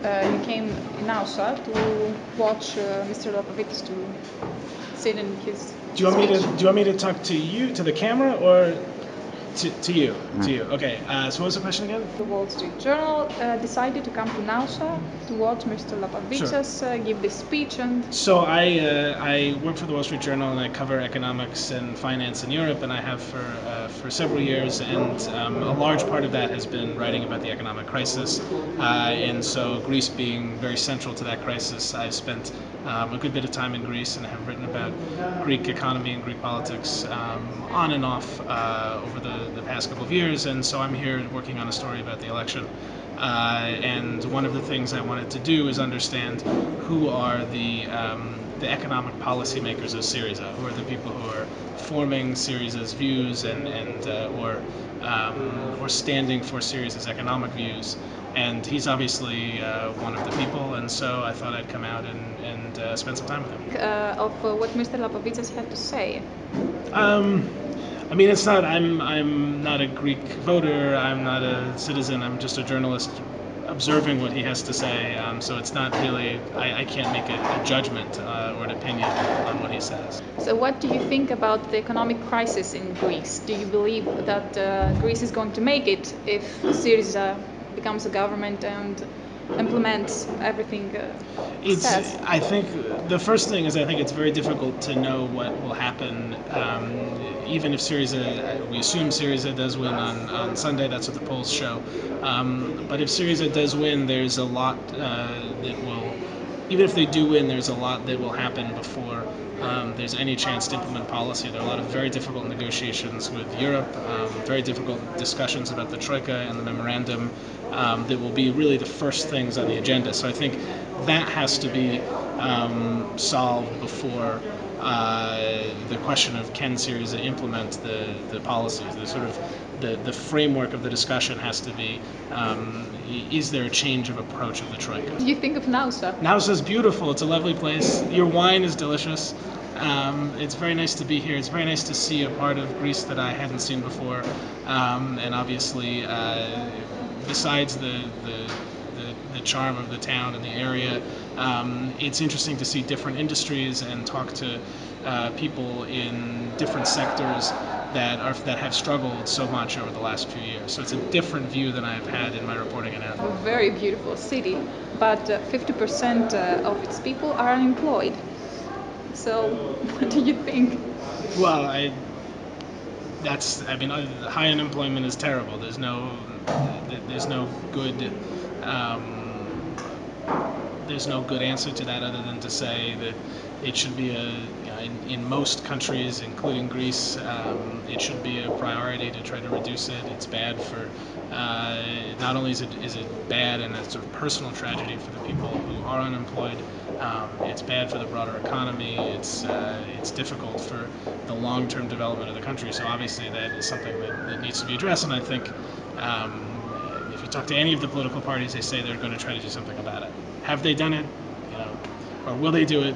you came in Nausa to watch Mr. Lapavitsas to sit in his. Do you want me to talk to you, to the camera, or to you? To you. Okay. So what was the question again? The Wall Street Journal decided to come to Nausa to watch Mr. Lapavitsas give this speech. And so I work for the Wall Street Journal and I cover economics and finance in Europe, and I have for several years. And a large part of that has been writing about the economic crisis. And so Greece being very central to that crisis, I've spent a good bit of time in Greece and have written about Greek economy and Greek politics on and off over the past couple of years, and so I'm here working on a story about the election. And one of the things I wanted to do is understand who are the economic policymakers of Syriza, who are the people who are forming Syriza's views or standing for Syriza's economic views. And he's obviously one of the people, and so I thought I'd come out and spend some time with him. Of what Mr. Lapavitsas had to say. I mean, it's not. I'm not a Greek voter. I'm not a citizen. I'm just a journalist observing what he has to say. So it's not really. I can't make a judgment or an opinion on what he says. So what do you think about the economic crisis in Greece? Do you believe that Greece is going to make it if Syriza becomes a government and implements everything says? I think the first thing is I think it's very difficult to know what will happen. Even if Syriza, we assume Syriza does win on Sunday, that's what the polls show. But if Syriza does win, there's a lot that will, even if they do win, there's a lot that will happen before there's any chance to implement policy. There are a lot of very difficult negotiations with Europe, very difficult discussions about the Troika and the memorandum that will be really the first things on the agenda. So I think that has to be solved before the question of can Syriza implement the policies. The sort of the framework of the discussion has to be, is there a change of approach of the Troika? What do you think of Nausa? Nausa is beautiful. It's a lovely place. Your wine is delicious. It's very nice to be here. It's very nice to see a part of Greece that I hadn't seen before. And obviously, besides the charm of the town and the area, it's interesting to see different industries and talk to people in different sectors that have struggled so much over the last few years. So it's a different view than I've had in my reporting in Athens. A very beautiful city, but 50% of its people are unemployed. So what do you think? Well, high unemployment is terrible. There's no good answer to that other than to say that it should be in most countries, including Greece, it should be a priority to try to reduce it. It's bad for not only is it bad and a sort of personal tragedy for the people who are unemployed. It's bad for the broader economy. It's difficult for the long-term development of the country. So obviously that is something that needs to be addressed. And I think if you talk to any of the political parties, they say they're going to try to do something about it. Have they done it? Or will they do it?